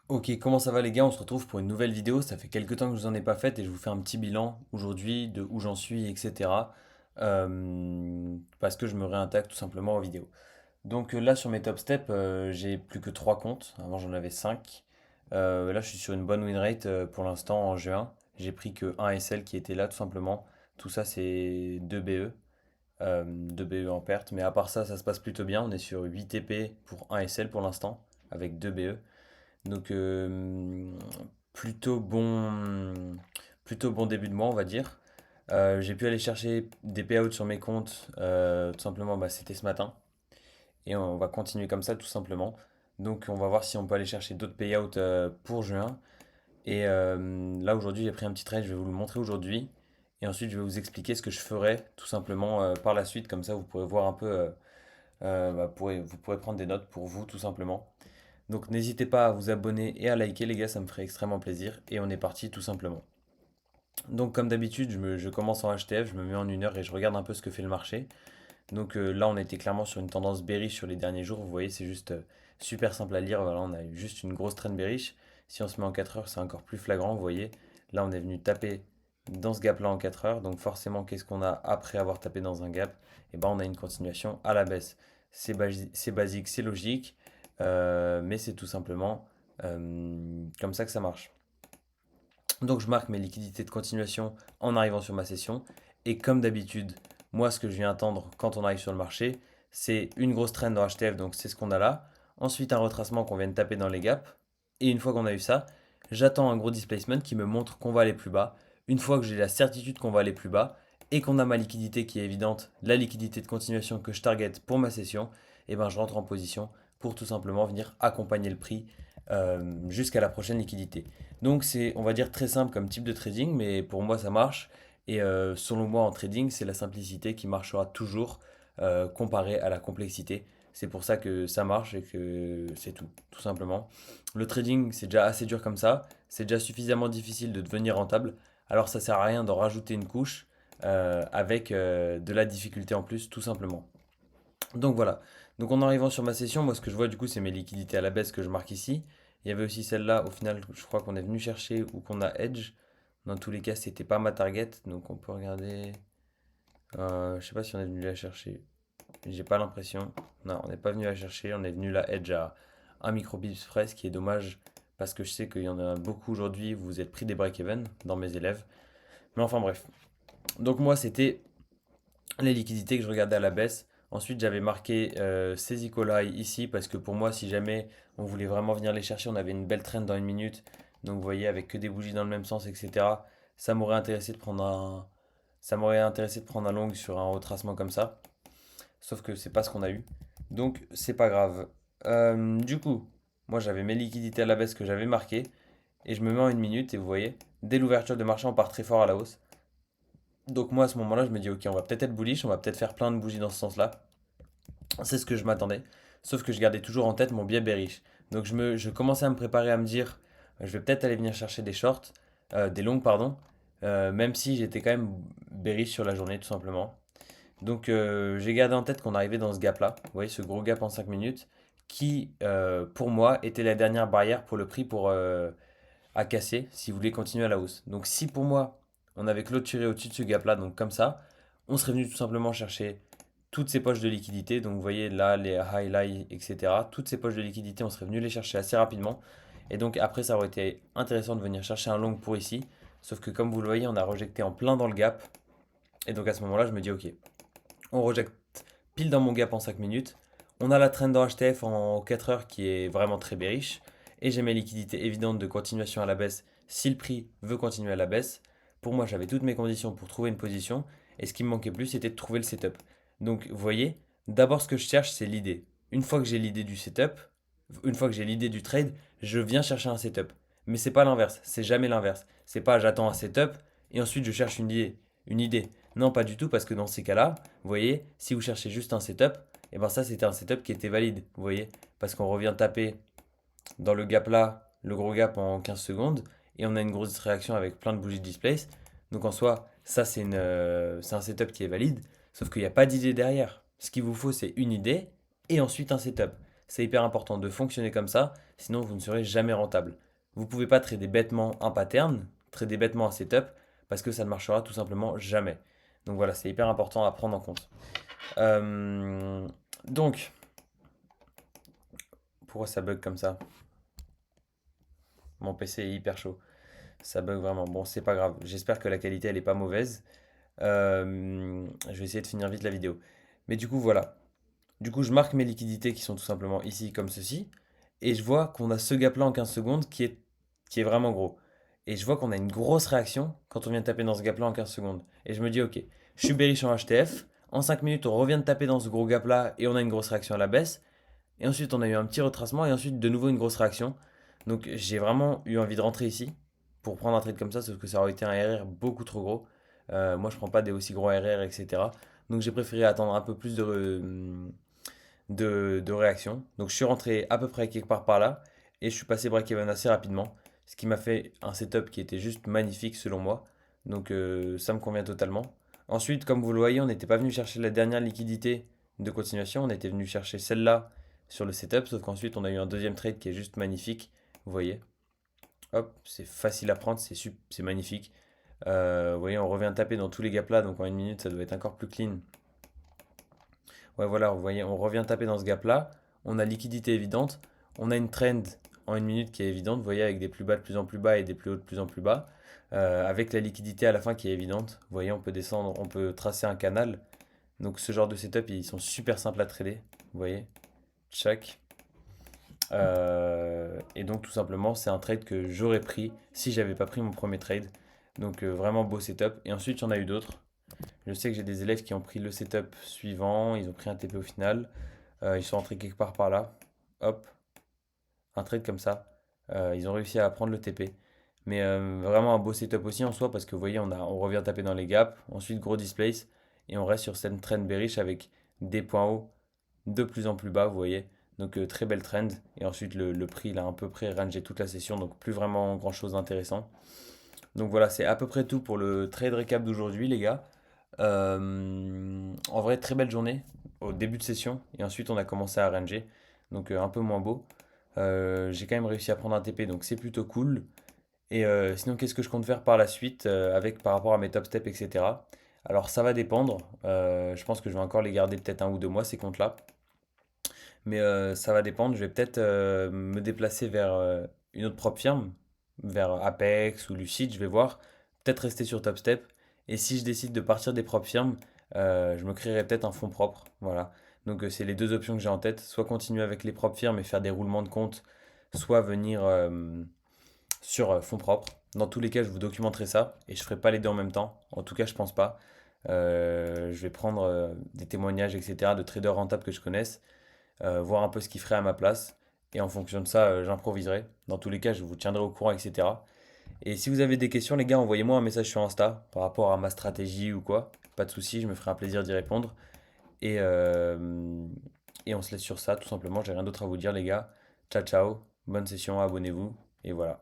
Ok, comment ça va les gars? On se retrouve pour une nouvelle vidéo. Ça fait quelques temps que je vous en ai pas fait et je vous fais un petit bilan aujourd'hui de où j'en suis, etc. Parce que je me réintègre tout simplement aux vidéos. Donc là sur mes top steps, j'ai plus que 3 comptes. Avant j'en avais 5. Là je suis sur une bonne win rate pour l'instant en juin. J'ai pris que un SL qui était là tout simplement. Tout ça c'est 2 BE. 2 BE en perte. Mais à part ça, ça se passe plutôt bien. On est sur 8 TP pour un SL pour l'instant avec 2 BE. Donc plutôt plutôt bon début de mois, on va dire. J'ai pu aller chercher des payouts sur mes comptes, tout simplement, bah, c'était ce matin. Et on va continuer comme ça, tout simplement. Donc on va voir si on peut aller chercher d'autres payouts pour juin. Et là, aujourd'hui, j'ai pris un petit trade, je vais vous le montrer aujourd'hui. Et ensuite, je vais vous expliquer ce que je ferai, tout simplement, par la suite. Comme ça, vous pourrez voir un peu, vous pourrez prendre des notes pour vous, tout simplement. Donc n'hésitez pas à vous abonner et à liker les gars, ça me ferait extrêmement plaisir. Et on est parti tout simplement. Donc comme d'habitude, je commence en HTF, je me mets en 1 heure et je regarde un peu ce que fait le marché. Donc là on était clairement sur une tendance bearish sur les derniers jours, vous voyez c'est juste super simple à lire, voilà, on a eu juste une grosse trend bearish. Si on se met en 4 heures c'est encore plus flagrant, vous voyez. Là on est venu taper dans ce gap là en 4 heures, donc forcément qu'est-ce qu'on a après avoir tapé dans un gap? Et ben on a une continuation à la baisse. C'est basique, c'est logique, mais c'est tout simplement comme ça que ça marche. Donc je marque mes liquidités de continuation en arrivant sur ma session. Et comme d'habitude, moi ce que je viens attendre quand on arrive sur le marché, c'est une grosse trend dans HTF, donc c'est ce qu'on a là. Ensuite un retracement qu'on vient de taper dans les gaps. Et une fois qu'on a eu ça, j'attends un gros displacement qui me montre qu'on va aller plus bas. Une fois que j'ai la certitude qu'on va aller plus bas et qu'on a ma liquidité qui est évidente, la liquidité de continuation que je target pour ma session, et ben je rentre en position pour tout simplement venir accompagner le prix jusqu'à la prochaine liquidité. Donc c'est, on va dire, très simple comme type de trading, mais pour moi ça marche. Et selon moi en trading, c'est la simplicité qui marchera toujours comparée à la complexité. C'est pour ça que ça marche et que c'est tout simplement. Le trading, c'est déjà assez dur comme ça. C'est déjà suffisamment difficile de devenir rentable. Alors ça sert à rien d'en rajouter une couche avec de la difficulté en plus, tout simplement. Donc voilà. Donc en arrivant sur ma session, moi ce que je vois du coup, c'est mes liquidités à la baisse que je marque ici. Il y avait aussi celle-là, au final, je crois qu'on est venu chercher ou qu'on a edge. Dans tous les cas, c'était pas ma target, donc on peut regarder. Je sais pas si on est venu la chercher. J'ai pas l'impression. Non, on n'est pas venu la chercher. On est venu la edge à un microbips près, ce qui est dommage parce que je sais qu'il y en a beaucoup aujourd'hui. Vous êtes pris des break-even dans mes élèves. Mais enfin bref. Donc moi, c'était les liquidités que je regardais à la baisse. Ensuite, j'avais marqué ces Ecolai ici parce que pour moi, si jamais on voulait vraiment venir les chercher, on avait une belle trend dans 1 minute. Donc, vous voyez, avec que des bougies dans le même sens, etc. Ça m'aurait intéressé de prendre ça m'aurait intéressé de prendre un long sur un retracement comme ça. Sauf que c'est pas ce qu'on a eu. Donc, c'est pas grave. Du coup, moi, j'avais mes liquidités à la baisse que j'avais marquées et je me mets en 1 minute et vous voyez, dès l'ouverture de marché, on part très fort à la hausse. Donc moi à ce moment-là, je me dis ok, on va peut-être être bullish, on va peut-être faire plein de bougies dans ce sens-là. C'est ce que je m'attendais. Sauf que je gardais toujours en tête mon biais bearish. Donc je commençais à me préparer à me dire, je vais peut-être aller venir chercher des shorts, des longues pardon, même si j'étais quand même bearish sur la journée tout simplement. Donc j'ai gardé en tête qu'on arrivait dans ce gap-là, vous voyez ce gros gap en 5 minutes, qui pour moi était la dernière barrière pour le prix à casser si vous voulez continuer à la hausse. Donc si pour moi on avait clôturé au-dessus de ce gap-là, donc comme ça, on serait venu tout simplement chercher toutes ces poches de liquidité. Donc vous voyez là les highlights, etc. Toutes ces poches de liquidité, on serait venu les chercher assez rapidement. Et donc après, ça aurait été intéressant de venir chercher un long pour ici. Sauf que comme vous le voyez, on a rejeté en plein dans le gap. Et donc à ce moment-là, je me dis ok, on rejette pile dans mon gap en 5 minutes. On a la trend dans HTF en 4 heures qui est vraiment très bearish. Et j'ai mes liquidités évidentes de continuation à la baisse si le prix veut continuer à la baisse. Pour moi, j'avais toutes mes conditions pour trouver une position. Et ce qui me manquait plus, c'était de trouver le setup. Donc, vous voyez, d'abord, ce que je cherche, c'est l'idée. Une fois que j'ai l'idée du setup, une fois que j'ai l'idée du trade, je viens chercher un setup. Mais c'est pas l'inverse, c'est jamais l'inverse. C'est pas j'attends un setup et ensuite je cherche une idée. Une idée. Non, pas du tout, parce que dans ces cas-là, vous voyez, si vous cherchez juste un setup, et ben ça c'était un setup qui était valide, vous voyez, parce qu'on revient taper dans le gap là, le gros gap en 15 secondes, et on a une grosse réaction avec plein de bougies de displace. Donc en soi, ça c'est un setup qui est valide, sauf qu'il n'y a pas d'idée derrière. Ce qu'il vous faut, c'est une idée et ensuite un setup. C'est hyper important de fonctionner comme ça, sinon vous ne serez jamais rentable. Vous ne pouvez pas trader bêtement un pattern, trader bêtement un setup, parce que ça ne marchera tout simplement jamais. Donc voilà, c'est hyper important à prendre en compte. Euh, donc, pourquoi ça bug comme ça? Mon PC est hyper chaud. Ça bug vraiment. Bon, c'est pas grave. J'espère que la qualité elle est pas mauvaise. Je vais essayer de finir vite la vidéo. Mais du coup, voilà. Du coup, je marque mes liquidités qui sont tout simplement ici comme ceci. Et je vois qu'on a ce gap-là en 15 secondes qui est vraiment gros. Et je vois qu'on a une grosse réaction quand on vient de taper dans ce gap-là en 15 secondes. Et je me dis, ok, je suis bearish en HTF. En 5 minutes, on revient de taper dans ce gros gap-là et on a une grosse réaction à la baisse. Et ensuite, on a eu un petit retracement et ensuite, de nouveau, une grosse réaction. Donc, j'ai vraiment eu envie de rentrer ici pour prendre un trade comme ça, sauf que ça aurait été un RR beaucoup trop gros. Moi, je prends pas des aussi gros RR, etc. Donc, j'ai préféré attendre un peu plus de réaction. Donc, je suis rentré à peu près quelque part par là et je suis passé break-even assez rapidement, ce qui m'a fait un setup qui était juste magnifique selon moi. Donc, ça me convient totalement. Ensuite, comme vous le voyez, on n'était pas venu chercher la dernière liquidité de continuation, on était venu chercher celle-là sur le setup, sauf qu'ensuite on a eu un deuxième trade qui est juste magnifique. Vous voyez, hop, c'est facile à prendre, c'est magnifique. Vous voyez, on revient taper dans tous les gaps là, donc en une minute ça doit être encore plus clean. Ouais, voilà, vous voyez, on revient taper dans ce gap là, on a liquidité évidente, on a une trend en une minute qui est évidente, vous voyez, avec des plus bas de plus en plus bas et des plus hauts de plus en plus bas. Avec la liquidité à la fin qui est évidente, vous voyez, on peut descendre, on peut tracer un canal. Donc ce genre de setup, ils sont super simples à trader, vous voyez, chaque. Et donc tout simplement, c'est un trade que j'aurais pris si j'avais pas pris mon premier trade. Donc vraiment beau setup. Et ensuite, il y en a eu d'autres. Je sais que j'ai des élèves qui ont pris le setup suivant, ils ont pris un TP au final. Ils sont rentrés quelque part par là. Hop, un trade comme ça. Ils ont réussi à prendre le TP. Mais vraiment un beau setup aussi en soi parce que vous voyez, on revient taper dans les gaps. Ensuite, gros displace. Et on reste sur cette trend bearish avec des points hauts de plus en plus bas, vous voyez. Donc très belle trend. Et ensuite le prix il a à peu près rangé toute la session, donc plus vraiment grand chose d'intéressant. Donc voilà, c'est à peu près tout pour le trade récap d'aujourd'hui les gars. En vrai, très belle journée au début de session. Et ensuite on a commencé à ranger. Donc un peu moins beau. J'ai quand même réussi à prendre un TP, donc c'est plutôt cool. Et sinon, qu'est-ce que je compte faire par la suite avec par rapport à mes top steps, etc. Alors ça va dépendre. Je pense que je vais encore les garder peut-être 1 ou 2 mois ces comptes-là. Mais ça va dépendre. Je vais peut-être me déplacer vers une autre propre firme, vers Apex ou Lucid, je vais voir. Peut-être rester sur TopStep. Et si je décide de partir des propres firmes, je me créerai peut-être un fonds propre. Voilà. Donc c'est les deux options que j'ai en tête. Soit continuer avec les propres firmes et faire des roulements de compte, soit venir sur fonds propres. Dans tous les cas, je vous documenterai ça et je ferai pas les deux en même temps. En tout cas, je pense pas. Je vais prendre des témoignages, etc. de traders rentables que je connaisse, voir un peu ce qu'il ferait à ma place. Et en fonction de ça, j'improviserai. Dans tous les cas, je vous tiendrai au courant, etc. Et si vous avez des questions, les gars, envoyez-moi un message sur Insta par rapport à ma stratégie ou quoi. Pas de souci, je me ferai un plaisir d'y répondre. Et, euh, et on se laisse sur ça, tout simplement. J'ai rien d'autre à vous dire, les gars. Ciao, ciao. Bonne session, abonnez-vous. Et voilà.